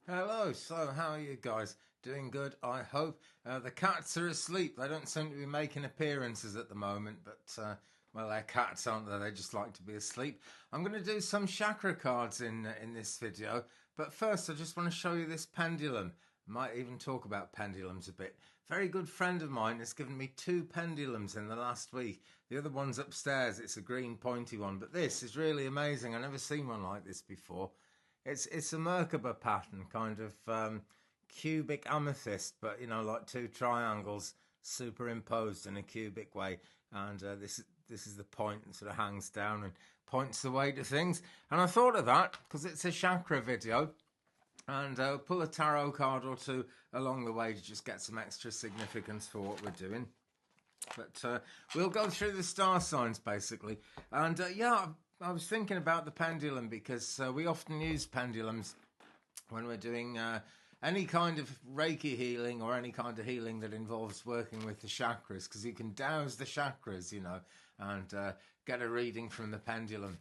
Hello, so how are you guys? Doing good, I hope. The cats are asleep. They don't seem to be making appearances at the moment, but, well, they're cats, aren't they? They just like to be asleep. I'm going to do some chakra cards in this video, but first I just want to show you this pendulum. Might even talk about pendulums a bit. Very good friend of mine has given me two pendulums in the last week. The other one's upstairs. It's a green pointy one, but this is really amazing. I've never seen one like this before. It's a Merkaba pattern, kind of cubic amethyst, but like two triangles superimposed in a cubic way. And this is the point that sort of hangs down and points the way to things. And I thought of that because it's a chakra video, and pull a tarot card or two along the way to just get some extra significance for what we're doing. But we'll go through the star signs basically, and yeah, I was thinking about the pendulum because we often use pendulums when we're doing any kind of Reiki healing or any kind of healing that involves working with the chakras, because you can douse the chakras, and get a reading from the pendulum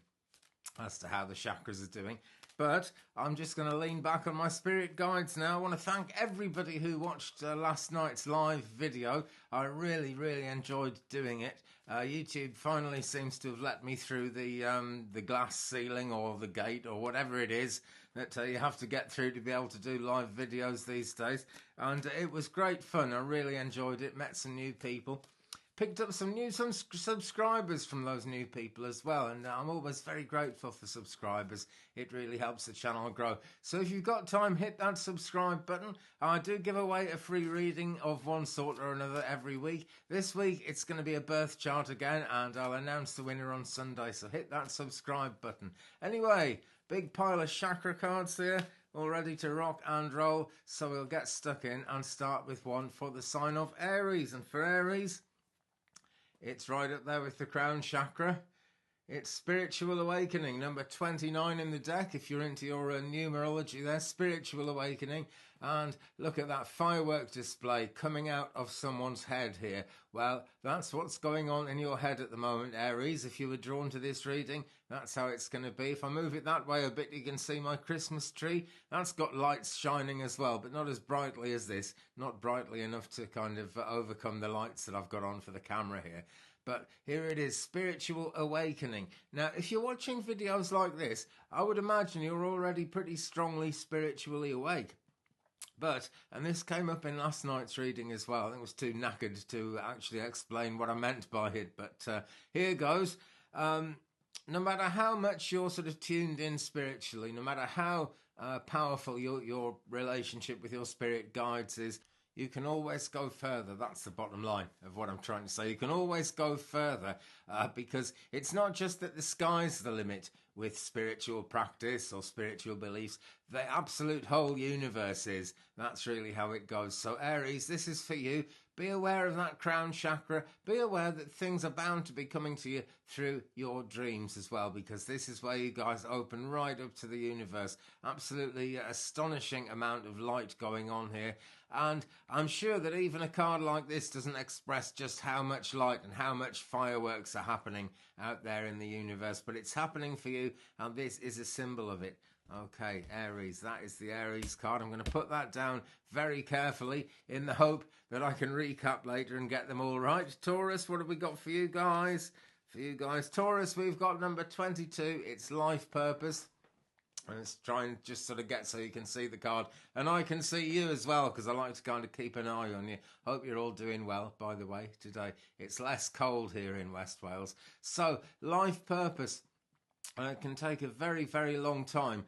as to how the chakras are doing. But I'm just going to lean back on my spirit guides now. I want to thank everybody who watched last night's live video. I really, really enjoyed doing it. YouTube finally seems to have let me through the glass ceiling or the gate or whatever it is that you have to get through to be able to do live videos these days. And it was great fun. I really enjoyed it. Met some new people. Picked up some new subscribers from those new people as well, and I'm always very grateful for subscribers. It really helps the channel grow. So if you've got time, hit that subscribe button. I do give away a free reading of one sort or another every week. This week it's going to be a birth chart again, and I'll announce the winner on Sunday, so hit that subscribe button. Anyway, big pile of chakra cards here, all ready to rock and roll, so we'll get stuck in and start with one for the sign of Aries. And for Aries, it's right up there with the crown chakra. It's Spiritual Awakening, number 29 in the deck. If you're into your numerology there, Spiritual Awakening. And look at that firework display coming out of someone's head here. Well, that's what's going on in your head at the moment, Aries. If you were drawn to this reading, that's how it's going to be. If I move it that way a bit, you can see my Christmas tree. That's got lights shining as well, but not as brightly as this. Not brightly enough to kind of overcome the lights that I've got on for the camera here. But here it is, Spiritual Awakening. Now, if you're watching videos like this, I would imagine you're already pretty strongly spiritually awake. But, and this came up in last night's reading as well, I think I was too knackered to actually explain what I meant by it, but here goes. No matter how much you're sort of tuned in spiritually, no matter how powerful your relationship with your spirit guides is, you can always go further. That's the bottom line of what I'm trying to say. You can always go further because it's not just that the sky's the limit with spiritual practice or spiritual beliefs. The absolute whole universe is. That's really how it goes. So Aries, this is for you. Be aware of that crown chakra. Be aware that things are bound to be coming to you through your dreams as well, because this is where you guys open right up to the universe. Absolutely astonishing amount of light going on here. And I'm sure that even a card like this doesn't express just how much light and how much fireworks are happening out there in the universe, but it's happening for you, and this is a symbol of it. Okay, Aries, that is the Aries card. I'm going to put that down very carefully in the hope that I can recap later and get them all right. Taurus, what have we got for you guys? For you guys, Taurus, we've got number 22. It's life purpose. And let's try and just sort of get so you can see the card. And I can see you as well, because I like to kind of keep an eye on you. Hope you're all doing well, by the way, today. It's less cold here in West Wales. So, life purpose. It can take a very, very long time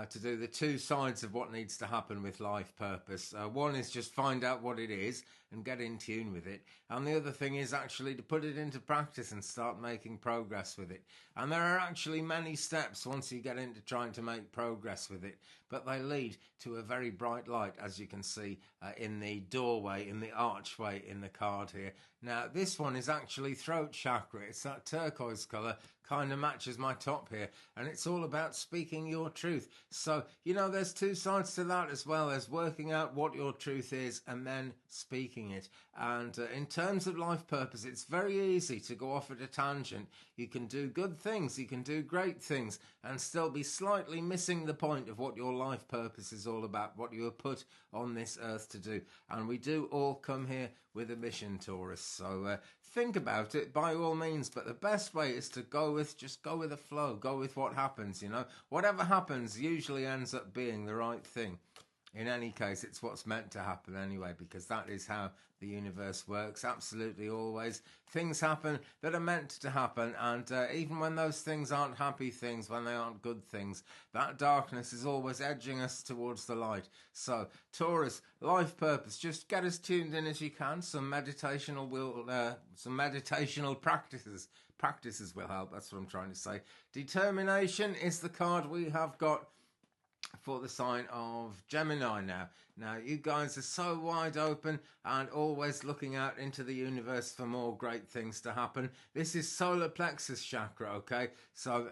to do the two sides of what needs to happen with life purpose. One is just find out what it is and get in tune with it. And the other thing is actually to put it into practice and start making progress with it. And there are actually many steps once you get into trying to make progress with it. But they lead to a very bright light, as you can see in the doorway, in the archway in the card here. Now, this one is actually throat chakra. It's that turquoise colour, kind of matches my top here. And it's all about speaking your truth. So, there's two sides to that as well, as working out what your truth is and then speaking it. And in terms of life purpose, it's very easy to go off at a tangent. You can do good things, you can do great things, and still be slightly missing the point of what your life purpose is all about, what you were put on this earth to do. And we do all come here with a mission, Taurus. So think about it by all means, but the best way is to just go with the flow, go with what happens, you know. Whatever happens usually ends up being the right thing. In any case, it's what's meant to happen anyway, because that is how the universe works. Absolutely always. Things happen that are meant to happen, and even when those things aren't happy things, when they aren't good things, that darkness is always edging us towards the light. So, Taurus, life purpose, just get as tuned in as you can. Some meditational practices will help. That's what I'm trying to say. Determination is the card we have got for the sign of Gemini now. Now, you guys are so wide open and always looking out into the universe for more great things to happen. This is solar plexus chakra, okay? So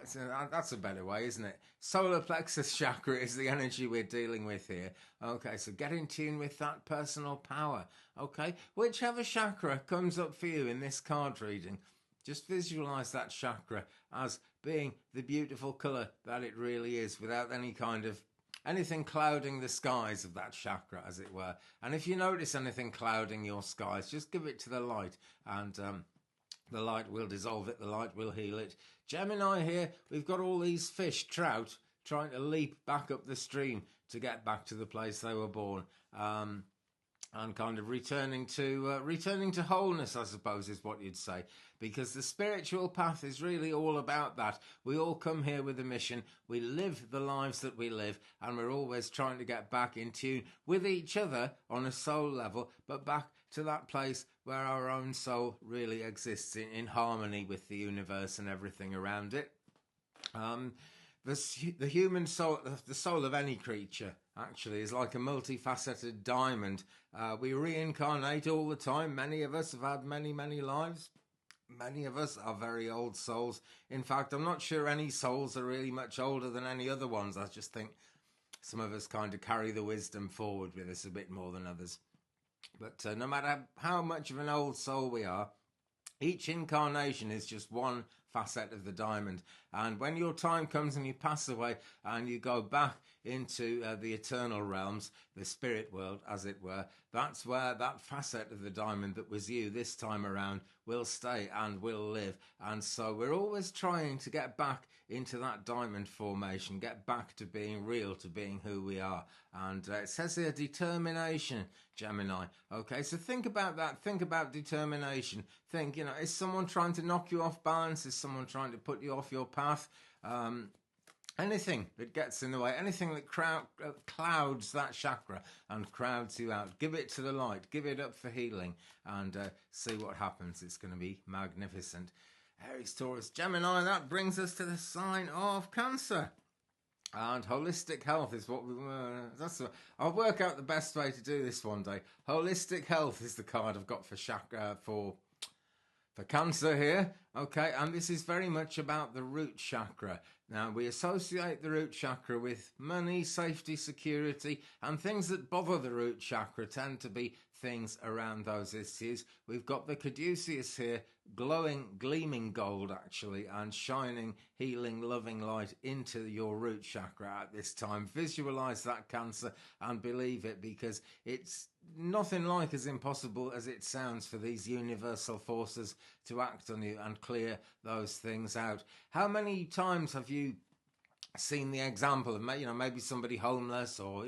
that's a better way, isn't it? Solar plexus chakra is the energy we're dealing with here. Okay, so get in tune with that personal power, okay? Whichever chakra comes up for you in this card reading, just visualize that chakra as being the beautiful colour that it really is, without any kind of anything clouding the skies of that chakra, as it were. And if you notice anything clouding your skies, just give it to the light, and the light will dissolve it, the light will heal it. Gemini here, we've got all these fish, trout, trying to leap back up the stream to get back to the place they were born. And kind of returning to wholeness, I suppose, is what you'd say, because the spiritual path is really all about that. We all come here with a mission. We live the lives that we live, and we're always trying to get back in tune with each other on a soul level, but back to that place where our own soul really exists in harmony with the universe and everything around it. The human soul, the soul of any creature, actually, is like a multifaceted diamond. We reincarnate all the time. Many of us have had many, many lives. Many of us are very old souls. In fact, I'm not sure any souls are really much older than any other ones. I just think some of us kind of carry the wisdom forward with us a bit more than others. But no matter how much of an old soul we are, each incarnation is just one facet of the diamond. And when your time comes and you pass away and you go back into the eternal realms, the spirit world, as it were, that's where that facet of the diamond that was you this time around will stay and will live. And so we're always trying to get back into that diamond formation, get back to being real, to being who we are. And it says here, determination, Gemini. Okay, so think about that. Think about determination. Think, is someone trying to knock you off balance? Is someone trying to put you off your path? Anything that gets in the way, anything that clouds that chakra and crowds you out, give it to the light, give it up for healing, and see what happens. It's going to be magnificent. Aries, Taurus, Gemini, that brings us to the sign of Cancer. And holistic health is what I'll work out the best way to do this one day. Holistic health is the card I've got for chakra, for Cancer here. Okay, and this is very much about the root chakra. Now, we associate the root chakra with money, safety, security, and things that bother the root chakra tend to be things around those issues. We've got the caduceus here, glowing, gleaming gold, actually, and shining, healing, loving light into your root chakra at this time. Visualize that, Cancer, and believe it, because it's nothing like as impossible as it sounds for these universal forces to act on you and clear those things out. How many times have you seen the example of maybe somebody homeless, or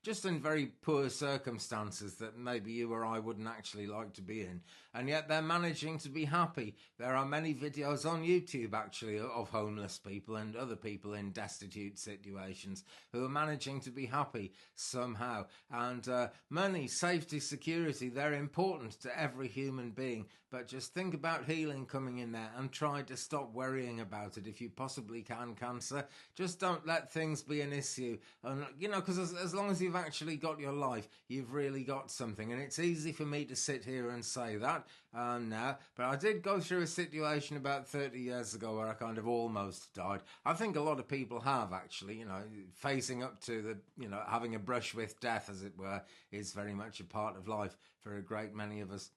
just in very poor circumstances that maybe you or I wouldn't actually like to be in, and yet they're managing to be happy? There are many videos on YouTube actually of homeless people and other people in destitute situations who are managing to be happy somehow. And money, safety, security, they're important to every human being, but just think about healing coming in there and try to stop worrying about it if you possibly can, Cancer. Just don't let things be an issue. And because as long as you've actually got your life, you've really got something. And it's easy for me to sit here and say that now, but I did go through a situation about 30 years ago where I kind of almost died. I think a lot of people have actually, facing up to the, having a brush with death, as it were, is very much a part of life for a great many of us.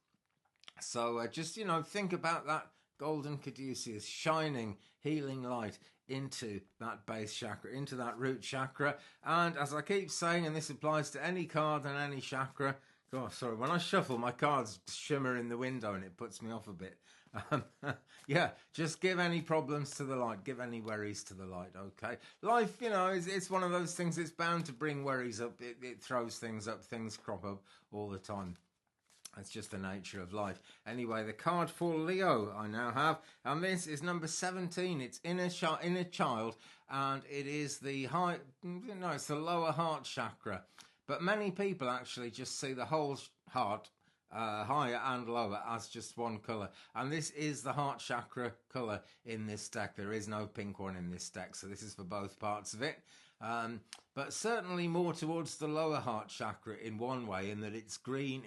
So just, think about that golden caduceus, shining, healing light into that base chakra, into that root chakra. And as I keep saying, and this applies to any card and any chakra, oh, sorry, when I shuffle, my cards shimmer in the window and it puts me off a bit. Yeah, just give any problems to the light, give any worries to the light, okay? Life, you know, it's one of those things that's bound to bring worries up. It throws things up, things crop up all the time. That's just the nature of life. Anyway, the card for Leo I now have, and this is number 17. It's inner child, and it is the it's the lower heart chakra. But many people actually just see the whole heart, higher and lower, as just one colour. And this is the heart chakra colour in this deck. There is no pink one in this deck, so this is for both parts of it. But certainly more towards the lower heart chakra in one way, in that it's green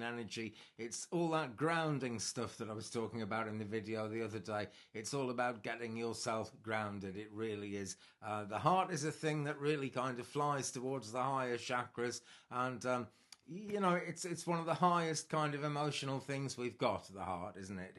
energy, it's all that grounding stuff that I was talking about in the video the other day. It's all about getting yourself grounded, it really is. The heart is a thing that really kind of flies towards the higher chakras, and you know, it's one of the highest kind of emotional things we've got, the heart, isn't it?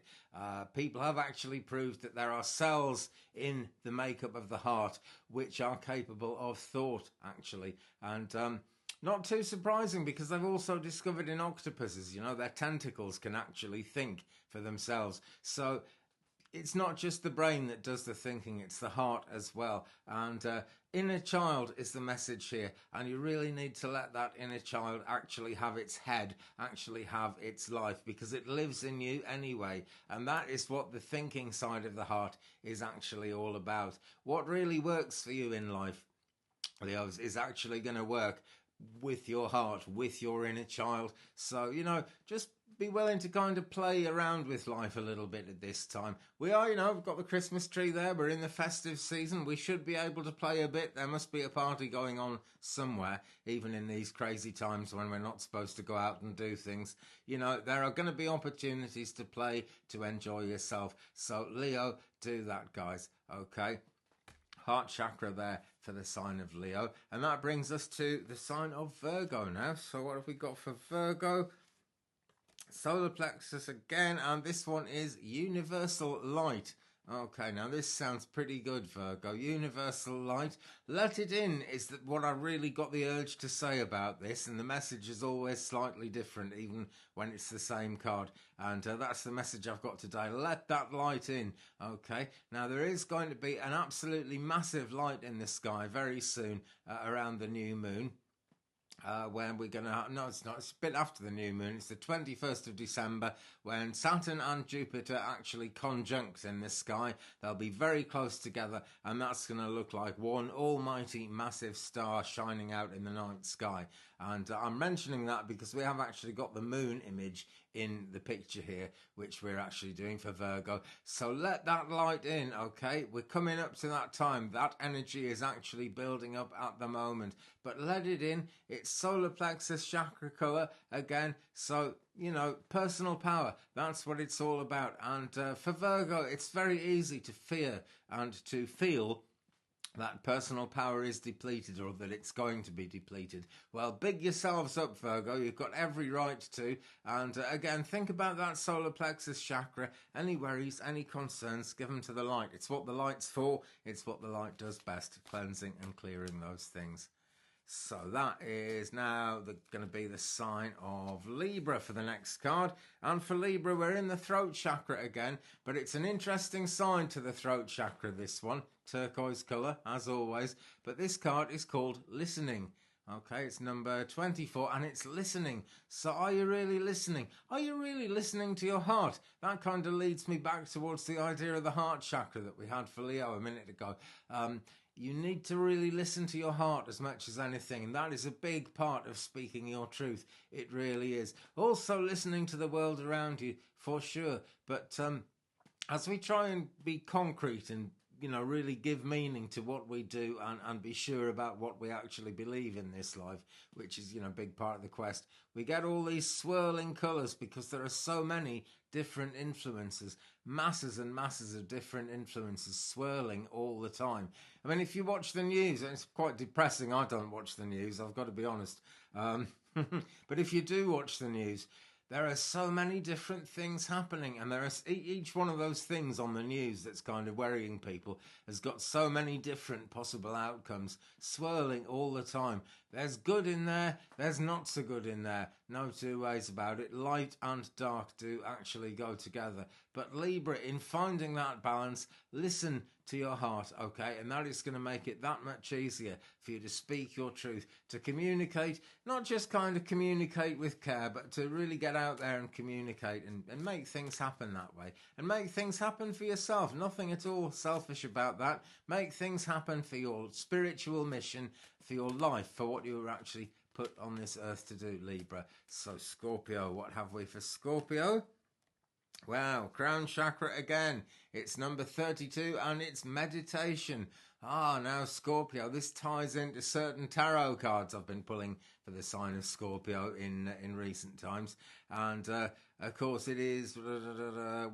People have actually proved that there are cells in the makeup of the heart which are capable of thought, actually. And not too surprising, because they've also discovered in octopuses, you know, their tentacles can actually think for themselves. So it's not just the brain that does the thinking, it's the heart as well. And inner child is the message here, and you really need to let that inner child actually have its head, actually have its life, because it lives in you anyway. And that is what the thinking side of the heart is actually all about. What really works for you in life, Leo, is actually going to work with your heart, with your inner child. So, you know, just be willing to kind of play around with life a little bit at this time. We are, you know, we've got the Christmas tree there. We're in the festive season. We should be able to play a bit. There must be a party going on somewhere, even in these crazy times when we're not supposed to go out and do things. You know, there are going to be opportunities to play, to enjoy yourself. So, Leo, do that, guys, okay? Heart chakra there for the sign of Leo. And that brings us to the sign of Virgo now. So what have we got for Virgo? Solar plexus again, and this one is universal light. Okay, now this sounds pretty good, Virgo. Universal light. Let it in is that what I really got the urge to say about this, and the message is always slightly different, even when it's the same card. And that's the message I've got today. Let that light in. Okay, now there is going to be an absolutely massive light in the sky very soon around the new moon. When we're going to have, no, it's not, it's a bit after the new moon, it's the 21st of December, when Saturn and Jupiter actually conjunct in the sky. They'll be very close together, and that's going to look like one almighty massive star shining out in the night sky. And I'm mentioning that because we have actually got the moon image in the picture here, which we're actually doing for Virgo. So let that light in, okay? We're coming up to that time. That energy is actually building up at the moment. But let it in. It's solar plexus chakra color again. So, you know, personal power. That's what it's all about. And for Virgo, it's very easy to fear and to feel that personal power is depleted, or that it's going to be depleted. Well, big yourselves up, Virgo. You've got every right to. And again, think about that solar plexus chakra. Any worries, any concerns, give them to the light. It's what the light's for. It's what the light does best, cleansing and clearing those things. So that is now going to be the sign of Libra for the next card. And for Libra, we're in the throat chakra again, but it's an interesting sign to the throat chakra, this one. Turquoise colour, as always. But this card is called Listening. Okay, it's number 24, and it's listening. So are you really listening? Are you really listening to your heart? That kind of leads me back towards the idea of the heart chakra that we had for Leo a minute ago. You need to really listen to your heart as much as anything, and that is a big part of speaking your truth. It really is. Also listening to the world around you, for sure. But as we try and be concrete and, you know, really give meaning to what we do, and be sure about what we actually believe in this life, which is, you know, a big part of the quest. We get all these swirling colours because there are so many different influences, masses and masses of different influences swirling all the time. I mean, if you watch the news, and it's quite depressing, I don't watch the news, I've got to be honest. But if you do watch the news, there are so many different things happening, and there is each one of those things on the news that's kind of worrying people has got so many different possible outcomes swirling all the time. There's good in there, there's not so good in there. No two ways about it. Light and dark do actually go together. But Libra, in finding that balance, listen to your heart, okay? And that is going to make it that much easier for you to speak your truth, to communicate, not just kind of communicate with care, but to really get out there and communicate and make things happen that way. And make things happen for yourself. Nothing at all selfish about that. Make things happen for your spiritual mission, for your life, for what you were actually put on this earth to do, Libra. So Scorpio, what have we for Scorpio? Wow, crown chakra again. It's number 32 and it's meditation. Now Scorpio, this ties into certain tarot cards I've been pulling for the sign of Scorpio in recent times. And of course it is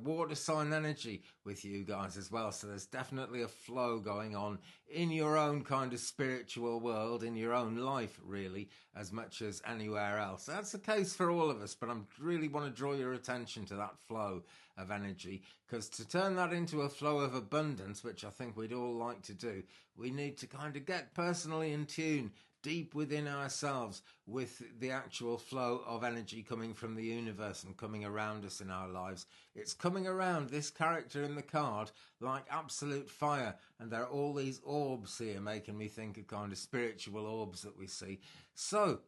water sign energy with you guys as well. So there's definitely a flow going on in your own kind of spiritual world, in your own life really, as much as anywhere else. That's the case for all of us, but I really want to draw your attention to that flow of energy, because to turn that into a flow of abundance, which I think we'd all like to do, we need to kind of get personally in tune deep within ourselves with the actual flow of energy coming from the universe and coming around us in our lives. It's coming around this character in the card like absolute fire, and there are all these orbs here making me think of kind of spiritual orbs that we see. So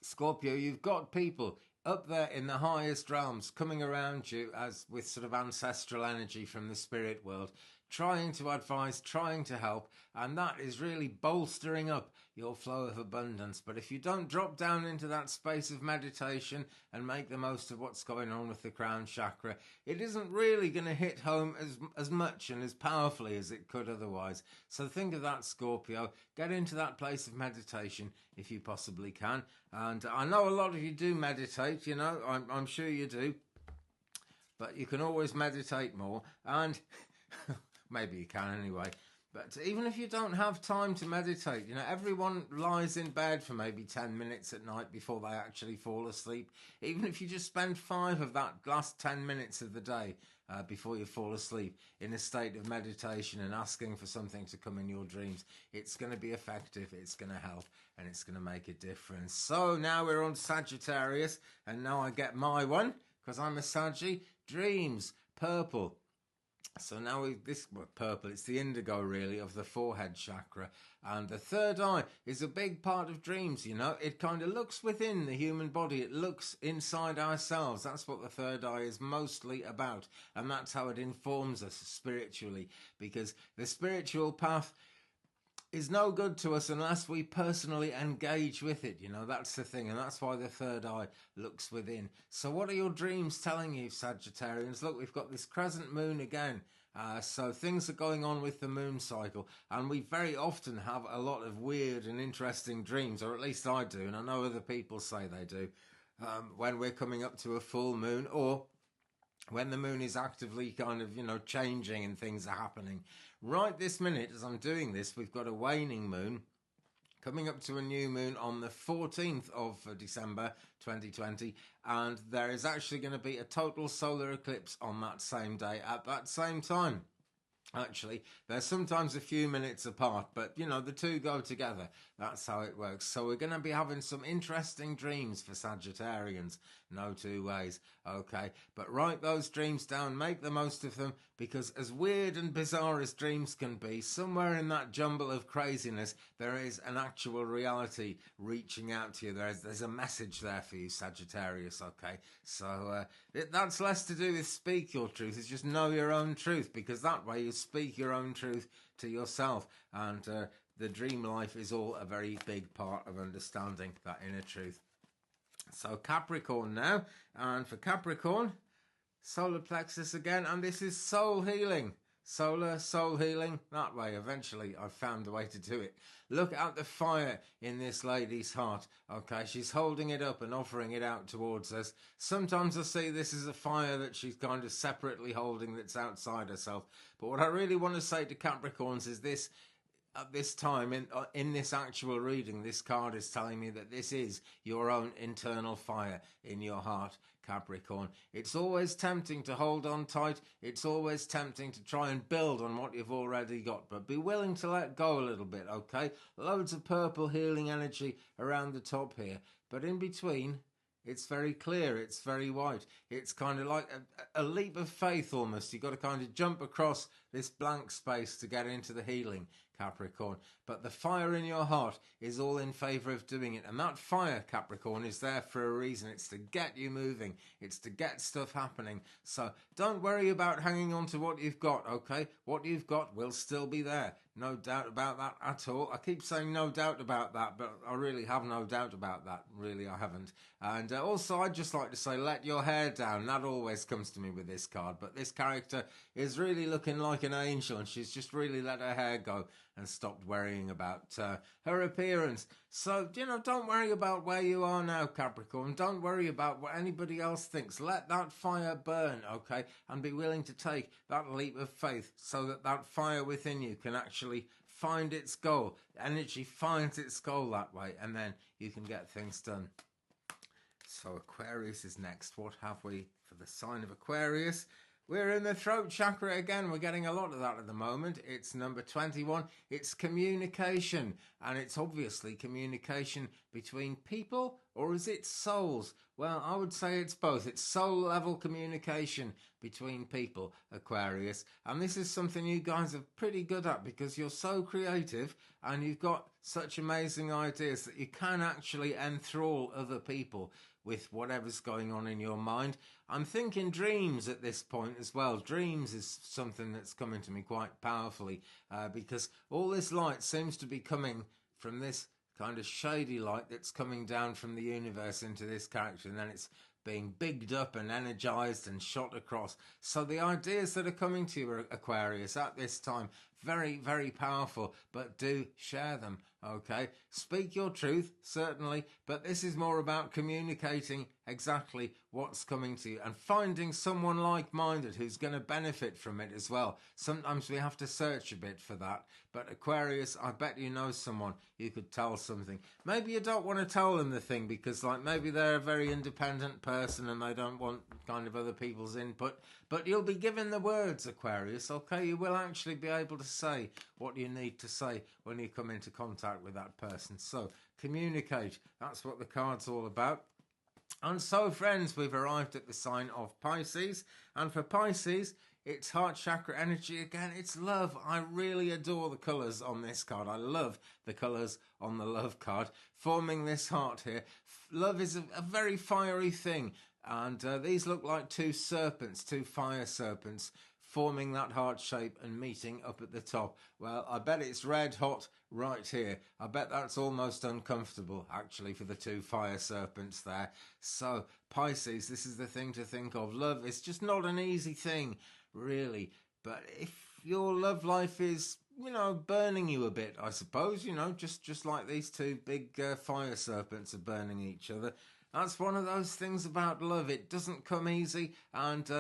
Scorpio, you've got people up there in the highest realms coming around you as with sort of ancestral energy from the spirit world, trying to advise, trying to help, and that is really bolstering up your flow of abundance. But if you don't drop down into that space of meditation and make the most of what's going on with the crown chakra, it isn't really going to hit home as much and as powerfully as it could otherwise. So think of that, Scorpio. Get into that place of meditation if you possibly can. And I know a lot of you do meditate, you know, I'm sure you do, but you can always meditate more, and maybe you can anyway. But even if you don't have time to meditate, you know, everyone lies in bed for maybe 10 minutes at night before they actually fall asleep. Even if you just spend 5 of that last 10 minutes of the day before you fall asleep in a state of meditation and asking for something to come in your dreams, it's going to be effective, it's going to help, and it's going to make a difference. So now we're on Sagittarius, and now I get my one, because I'm a Saggy. Dreams, purple. So now purple, it's the indigo really of the forehead chakra. And the third eye is a big part of dreams, you know. It kind of looks within the human body. It looks inside ourselves. That's what the third eye is mostly about. And that's how it informs us spiritually. Because the spiritual path is no good to us unless we personally engage with it, you know. That's the thing, and that's why the third eye looks within. So what are your dreams telling you, Sagittarians? Look, we've got this crescent moon again, so things are going on with the moon cycle, and we very often have a lot of weird and interesting dreams, or at least I do, and I know other people say they do, when we're coming up to a full moon, or when the moon is actively kind of, you know, changing and things are happening. Right this minute, as I'm doing this, we've got a waning moon coming up to a new moon on the 14th of December 2020, and there is actually going to be a total solar eclipse on that same day at that same time. Actually, they're sometimes a few minutes apart, but, you know, the two go together. That's how it works. So we're going to be having some interesting dreams for Sagittarians. No two ways, okay? But write those dreams down, make the most of them, because as weird and bizarre as dreams can be, somewhere in that jumble of craziness, there is an actual reality reaching out to you. There's a message there for you, Sagittarius, okay? So that's less to do with speak your truth. It's just know your own truth, because that way you speak your own truth to yourself, and the dream life is all a very big part of understanding that inner truth. So Capricorn now, and for Capricorn, solar plexus again, and this is soul healing. Soul healing, that way. Eventually I've found a way to do it. Look at the fire in this lady's heart, okay? She's holding it up and offering it out towards us. Sometimes I see this as a fire that she's kind of separately holding that's outside herself. But what I really want to say to Capricorns is this: at this time in this actual reading, this card is telling me that this is your own internal fire in your heart, Capricorn. It's always tempting to hold on tight. It's always tempting to try and build on what you've already got, but be willing to let go a little bit, okay? Loads of purple healing energy around the top here, but in between, it's very clear, it's very white. It's kind of like a leap of faith almost. You've got to kind of jump across this blank space to get into the healing, Capricorn. But the fire in your heart is all in favour of doing it. And that fire, Capricorn, is there for a reason. It's to get you moving. It's to get stuff happening. So don't worry about hanging on to what you've got, okay? What you've got will still be there. No doubt about that at all. I keep saying no doubt about that, but I really have no doubt about that. Really, I haven't. And also, I'd just like to say, let your hair down. That always comes to me with this card. But this character is really looking like an angel, and she's just really let her hair go and stopped worrying about her appearance. So, don't worry about where you are now, Capricorn. Don't worry about what anybody else thinks. Let that fire burn, okay? And be willing to take that leap of faith so that that fire within you can actually find its goal. Energy finds its goal that way, and then you can get things done. So Aquarius is next. What have we for the sign of Aquarius? We're in the throat chakra again. We're getting a lot of that at the moment. It's number 21. It's communication. And it's obviously communication between people, or is it souls? Well, I would say it's both. It's soul level communication between people, Aquarius. And this is something you guys are pretty good at because you're so creative and you've got such amazing ideas that you can actually enthrall other people with whatever's going on in your mind. I'm thinking dreams at this point as well. Dreams is something that's coming to me quite powerfully because all this light seems to be coming from this kind of shady light that's coming down from the universe into this character, and then it's being bigged up and energized and shot across. So the ideas that are coming to you, Aquarius, at this time, very, very powerful, but do share them, okay? Speak your truth, certainly, but this is more about communicating exactly what's coming to you and finding someone like-minded who's going to benefit from it as well. Sometimes we have to search a bit for that, but Aquarius, I bet you know someone you could tell something. Maybe you don't want to tell them the thing because maybe they're a very independent person and they don't want kind of other people's input, but you'll be given the words, Aquarius, okay? You will actually be able to say what you need to say when you come into contact with that person. So communicate, that's what the card's all about. And so, friends, we've arrived at the sign of Pisces. And for Pisces, it's heart chakra energy again. It's love. I really adore the colours on this card. I love the colours on the love card, forming this heart here. Love is a very fiery thing. And these look like two serpents, two fire serpents, forming that heart shape and meeting up at the top. Well, I bet it's red hot right here. I bet that's almost uncomfortable, actually, for the two fire serpents there. So, Pisces, this is the thing to think of. Love is just not an easy thing, really. But if your love life is, burning you a bit, I suppose, just like these two big fire serpents are burning each other. That's one of those things about love. It doesn't come easy, and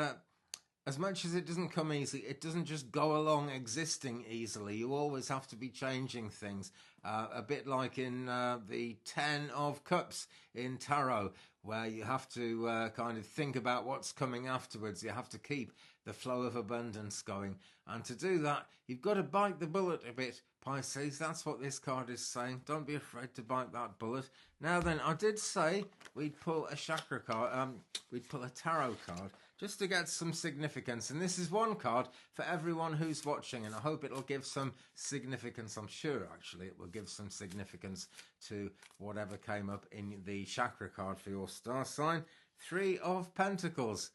as much as it doesn't come easy, it doesn't just go along existing easily. You always have to be changing things. A bit like in the 10 of Cups in Tarot, where you have to kind of think about what's coming afterwards. You have to keep the flow of abundance going. And to do that, you've got to bite the bullet a bit, Pisces. That's what this card is saying. Don't be afraid to bite that bullet. Now then, I did say we'd pull a chakra card, we'd pull a tarot card, just to get some significance. And this is one card for everyone who's watching, and I hope it'll give some significance. I'm sure, actually, it will give some significance to whatever came up in the chakra card for your star sign. 3 of Pentacles.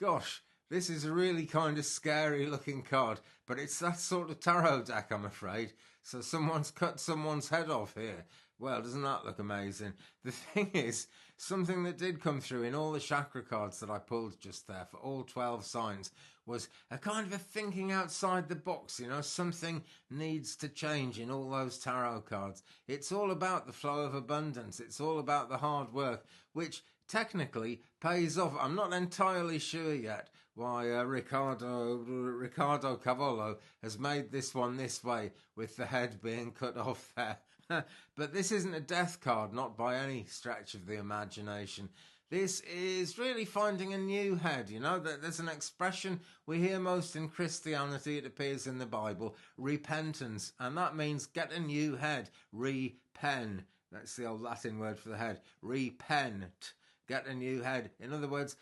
Gosh, this is a really kind of scary looking card, but it's that sort of tarot deck, I'm afraid. So someone's cut someone's head off here. Well, doesn't that look amazing? The thing is, something that did come through in all the chakra cards that I pulled just there for all 12 signs was a kind of a thinking outside the box. Something needs to change in all those tarot cards. It's all about the flow of abundance. It's all about the hard work, which technically pays off. I'm not entirely sure yet why Ricardo Cavallo has made this one this way, with the head being cut off there. But this isn't a death card, not by any stretch of the imagination. This is really finding a new head. You know, there's an expression we hear most in Christianity, it appears in the Bible, repentance. And that means get a new head, repen. That's the old Latin word for the head, repent, get a new head. In other words,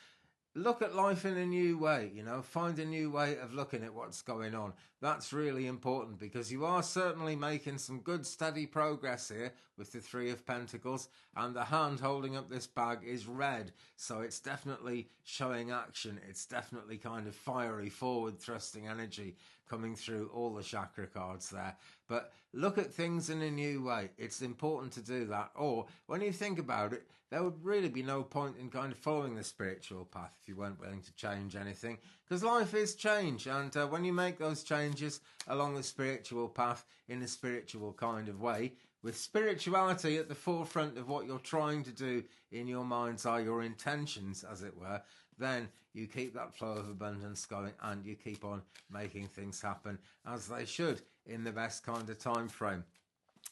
look at life in a new way, you know, find a new way of looking at what's going on. That's really important, because you are certainly making some good steady progress here with the Three of Pentacles, and the hand holding up this bag is red, so it's definitely showing action. It's definitely kind of fiery, forward thrusting energy coming through all the chakra cards there. But look at things in a new way. It's important to do that. Or when you think about it, there would really be no point in kind of following the spiritual path if you weren't willing to change anything, because life is change. And when you make those changes along the spiritual path in a spiritual kind of way, with spirituality at the forefront of what you're trying to do in your mind's eye, your intentions, as it were, then you keep that flow of abundance going, and you keep on making things happen as they should in the best kind of time frame.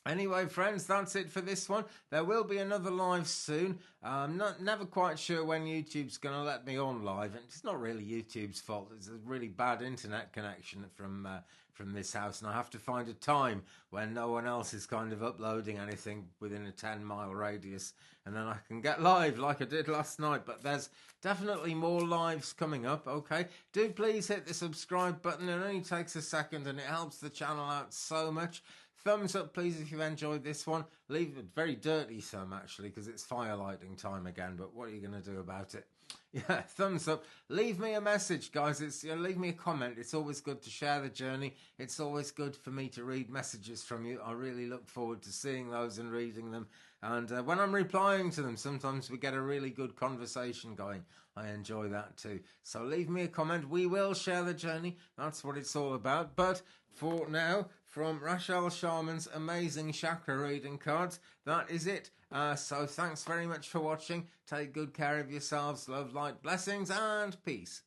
Anyway, friends, that's it for this one. There will be another live soon. I'm never quite sure when YouTube's going to let me on live. And it's not really YouTube's fault. It's a really bad internet connection from this house. And I have to find a time when no one else is kind of uploading anything within a 10-mile radius. And then I can get live like I did last night. But there's definitely more lives coming up, okay? Do please hit the subscribe button. It only takes a second and it helps the channel out so much. Thumbs up, please, if you've enjoyed this one. Leave a very dirty thumb, actually, because it's firelighting time again. But what are you going to do about it? Yeah, thumbs up. Leave me a message, guys. Leave me a comment. It's always good to share the journey. It's always good for me to read messages from you. I really look forward to seeing those and reading them. And when I'm replying to them, sometimes we get a really good conversation going. I enjoy that too. So leave me a comment. We will share the journey. That's what it's all about. But for now, from Rachelle Charman's amazing chakra reading cards, that is it. So thanks very much for watching. Take good care of yourselves. Love, light, blessings, and peace.